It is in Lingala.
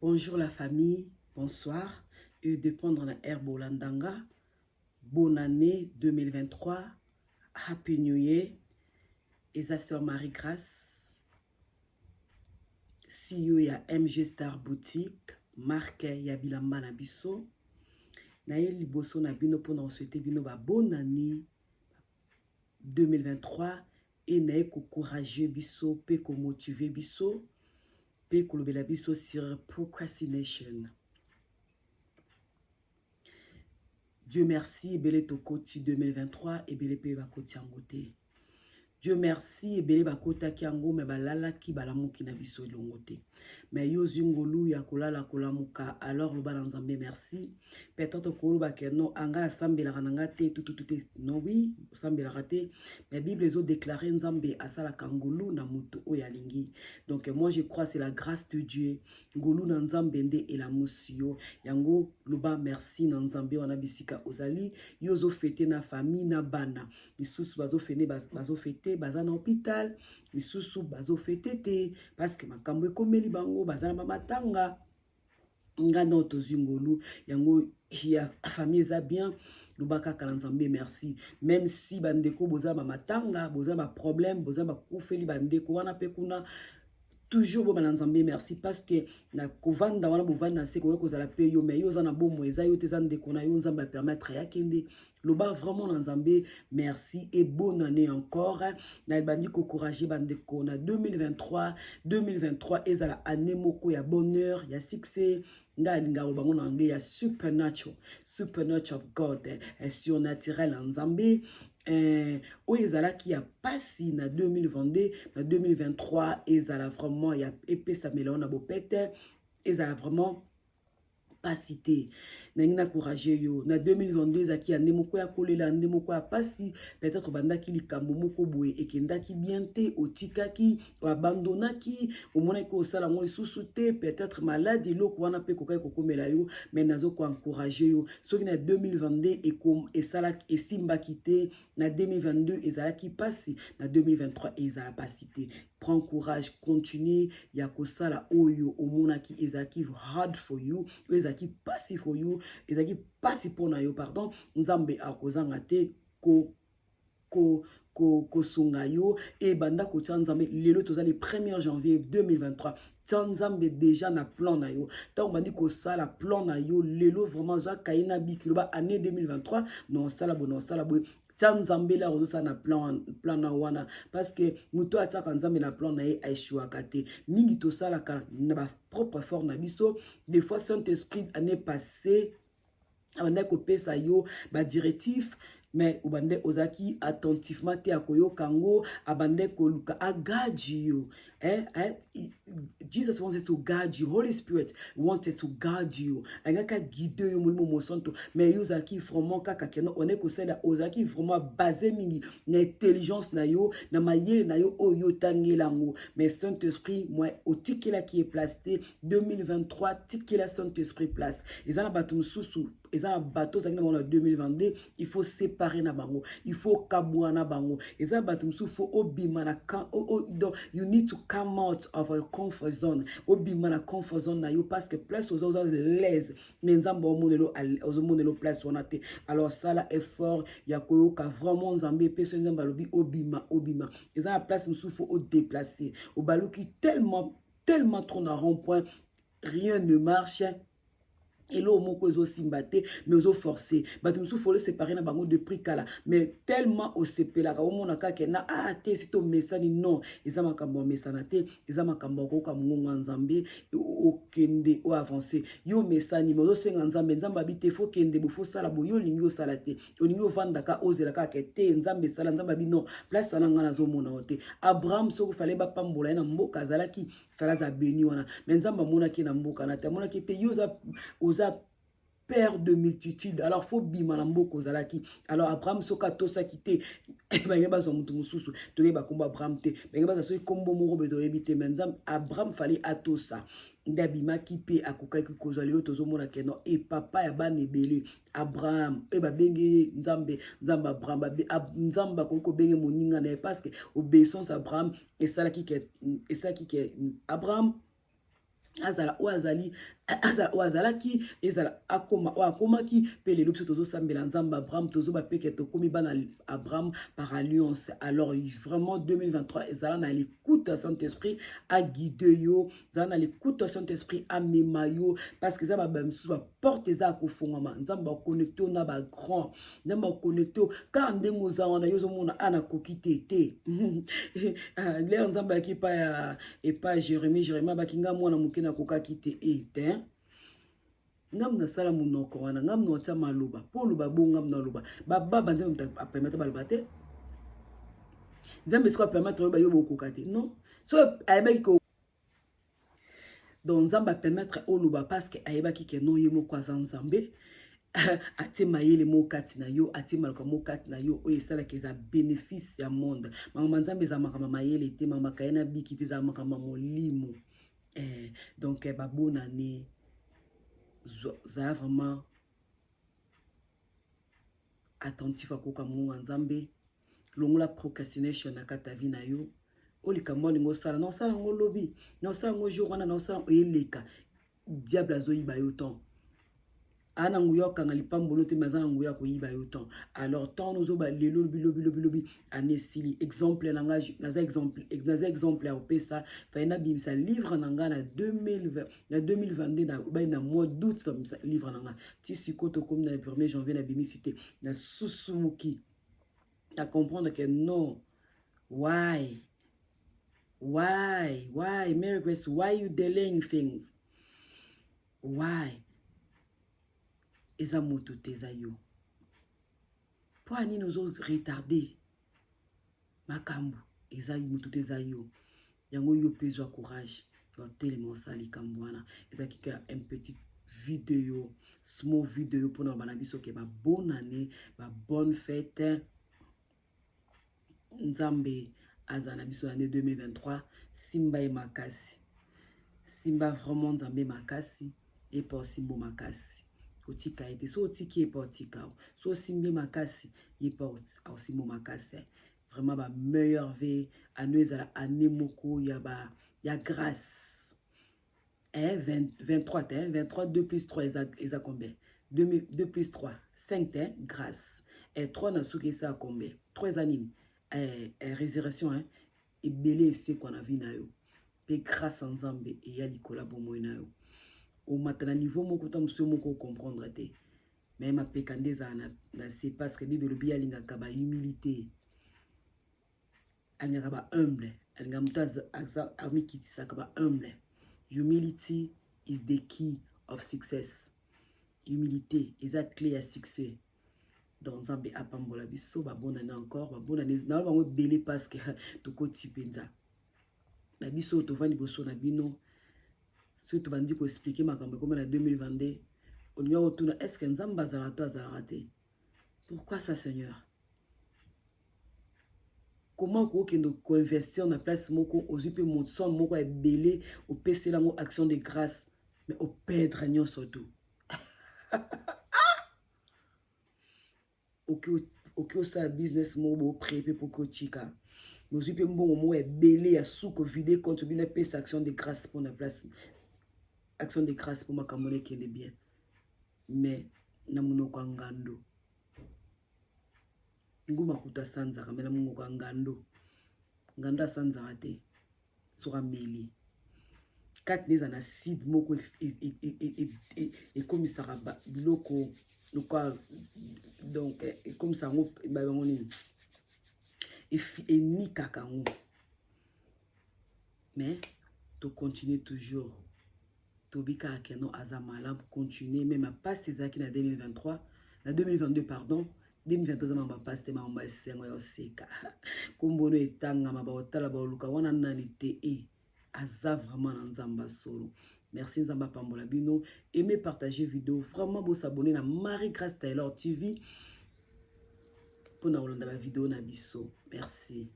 Bonjour la famille, bonsoir. Et de prendre la herbe Olandanga. Bonne année 2023. Happy New Year. Et sa sœur Marie-Grâce. CEO ya MG Star Boutique. Marque ya bilamba na biso. Na ye liboso na bino pour nous souhaiter bino ba bonne année 2023. Et na ye ko courageux biso, pe ko motiver biso. Pe ko lobela biso sur procrastination. Dieu merci, et belé to koti 2023, et belé pe ba koti angote. Dieu merci, et belé ba kota ki ango, me balala ki balamuki na biso elongote. Mais yo zingolu ya kolala kolamuka, alors lo balanzambe merci. Peut-être kolo ba keno anga asambela kananga te tout. Non oui, asambela rate. Mais Bible les ont déclaré nzambe asala kangolu na muto oyalingi. Donc moi je crois c'est la grâce de Dieu. Ngolu na nzambe nde et la musio. Yango loba merci na nzambe wana bisika ozali. Yo zo fêter na famille na bana. Lisusu bazo fêter bazo fêter baza na hôpital. Lisusu bazo fêter te parce que makambo ekomeli bango baza na matanga. Ngana otozingolu yango ya famille eza bien. Lubaka kalanzambe merci. Même si bandeko boza ba matanga, boza ba problème, boza ba koufeli bandeko wana pe kuna toujours bo balanzambe merci parce que na kovanda wana bovanda se ko kozala pe yo mais yo za na bomo eza yo te za ndeko na yo nzamba permettre ya kende loba vraiment na nzambe merci et bonne année encore na bandi ko courage bandeko na 2023 ezala année moko ya bonheur ya succès nga linga bango na ngé ya supernatural of God surnaturel en nzambe ezala qui a passé na 2022 na 2023 ezala vraiment ya épée sa melon na bopete ezala vraiment pas cité na courageux yo na 2022 zaki ya ndemoko ya kolela ndemoko ya pasi peut-être bandaki likambo moko boye ekendaki bien te otikaki o abandonaki o mona ko sala ngo lisusu te peut-être maladie loko wana pe kokai kokomela yo mais nazo ko encourager yo soki na 2022 et sala esimbaki te na 2022 ezalaki pasi na 2023 ezala pasi te. Prends courage, continue ya kosala oyo omonaki ezaki hard for you, ezaki pasi for you, ezaki pasi pona yo pardon, nzambe akozanga te ko sunga yo et banda ko nzambe lelo tozali 1er janvier 2023. Nzambe déjà na plan na yo. Tant bandi ko sala plan na yo lelo vraiment za kaina bikiloba année 2023 non sala bo Nzambe la rosa na plan na wana parce que muto ataka nzambe na plan na ye aishuaka te mingi to sala ka na ba propre fort na biso des fois Saint-Esprit année passée abanda ko pesa yo ba directif mais ubande ozaki attentivement te akoyo kango abande ko luka agaji yo Jesus wanted to guide you. Holy Spirit wanted to guide you. Angaka guide yo mulimo mosonto mais yo zaki vraiment kaka keno one ko sala ozaki vraiment basé mingi na intelligence na yo na mayele na yo oyo tangelango mais Saint-Esprit moi otikela qui est placé 2023 tikela Saint-Esprit place ezana batum susu ezana bato zaki na 2022 il faut séparer na bango il faut kabwa na bango ezana batum susu faut obima na you need to come out of your comfort zone obima na comfort zone na yo parce que place aux autres l'aise mais nzambo omonelo place wana te alors ça là effort ya koyoka vraiment nzambe peso nzamba lobi obima ezana place musu faut au déplacer au baluki tellement trop na rond-point rien ne marche. Et là, moko ezo simbate, mais ezo forcé. Batum sou faut le séparer na bango de prix kala. Mais tellement au sepela ka omona ka kena te sito mesani non. Eza makambo mesana te, eza makambo ko ka mungu nzambe o kende o avancer. Yo mesani mo senga nzambe nzamba bite fo kende bo fo sala bo yo lingi o sala te. O lingi o vanda ka ozela ka ke te nzambe sala nzamba bi non. Place sana ngana zo mona ote. Abraham soko fallait ba pambola na mboka zalaki fala za beni wana. Mais nzamba mona ki na mboka na te mona ki te yo père de multitude alors faut bima na mboko zalaki alors Abraham soka tosa kité banga bazo mutu mususu toye ba komba Abraham te banga bazo so kombo moko be doyebi te menzam Abraham fallait atosa ndabima kipe akokaki kozali yo tozomona keno et papa ya banebele Abraham e ba benge nzambe Abraham nzamba ko benge moninga na parce que obéissance Abraham et ça qui que Abraham azala ou azali azalaki ezala akomaki pe lelo biso tozosambela nzambe Abraham tozoba peke tokomi bana Abraham par alliance. Alors vraiment 2023 ezala na l'écoute à Saint-Esprit à guider yo, ezala na l'écoute à Saint-Esprit à mema yo parce que ça ba misusu ba porte eza kofongama nzambe connecté na ba grand nzambe connecté ka ndenge ozana yo zomona ana kokite te l'air nzambe ki pa ya et pas Jérémie bakinga mwana mukina kokaki te te ngam na sala munoko wana ngam no tia maloba po loba ngam na loba baba nzambe a permettre baloba te nzambe siko permettre ba yo bokoka te non so ayebaki ko donc nzambe permettre oloba parce que ayebaki ke non yemo kwa nzambe ate mayele mo kati na yo ate malaka mo kati na yo oyo esala ke za bénéfice ya monde mama nzambe za makama mayele te mama kayena biki te za makama molimo donc babona ne za vraiment attentif à koka munga nzambe longola procrastination na kata vi na yo olika moni ngo sala non sala ngo lobi non sala ngo jour wana non sala oyeleka diable azoyiba yo temps ana nguya kanga lipambolo te mazana nguya ko yiba yo temps alors temps nous ba lelo lobi anesili exemple na exemple ya opesa fa ina bimisa livre nanga na 2022 na mois d'août ça livre nanga ti sikoto comme na 1er janvier na bimisité na susumuki à comprendre que non why Mary Grace, why you delaying things, why eza moto teza yo po ani nozo retarder makambo eza moto teza yo yango yo pezwa courage yo tellement sali kambwana eza kika un petit vidéo small vidéo pour na bana biso ke ba bonne année ba bonne fête nzambe azana biso année 2023 simba e makasi simba vraiment nzambe makasi et pour simbo makasi otika ete so otiki e portika so simbi makasi e pour simbo makasi vraiment ba meilleur vie année ezala année moko ya grâce 23 23 2 plus 3 eza combien 2 plus 3 5 grâce et 3 na suki ça combien 3 années résurrection et belé c'est qu'on a vu na yo pe grâce nzambe et ya likola bomo na yo au matin niveau moko ta monsieur moko comprendre te mais ma pekandeza na c'est parce que bible le bien linga kaba humilité alinga kaba humble alinga mutaza ami kitisa kaba humble. Humility is the key of success. Humilité is la clé à succès. Dans Nzambe apambola biso ba bonne année encore ba bonne année na ba belé parce que to ko tipenza na biso to vandi boso na bino surtout bandi ko expliquer makambo comme na 2022 on y a retourné est-ce que Nzambe azala to azala raté pourquoi ça Seigneur comment ko kendo ko investir na place moko ozupe mon son moko e belé au PC la action de grâce mais au perdre agnon surtout ok ça business mo prépa pour ko chika nous zupe mbongo mo e belé à sous ko vider compte bien pèse action de grâce pour la place action de grâce pour ma kamone qui est bien mais na munoko ngando nguma kuta sanza kamela munoko ngando sanza raté sur meli 4 les ana sid moko et comme ça raba biloko local donc comme ça ngo ba ngoni et ni kakango mais to continuer toujours to bika que non azamala pour continuer même pas ces acquis na 2023 na 2022 pardon 2022 mamba paste mamba sengo yo seka kombono etanga maba otala ba luka wana nani te aza vraiment na nzamba solo. Merci Nzamba pambola bino, aimez partager vidéo, vraiment vous s'abonner na Marie Grace Taylor TV pour na olanda la vidéo na biso. Merci.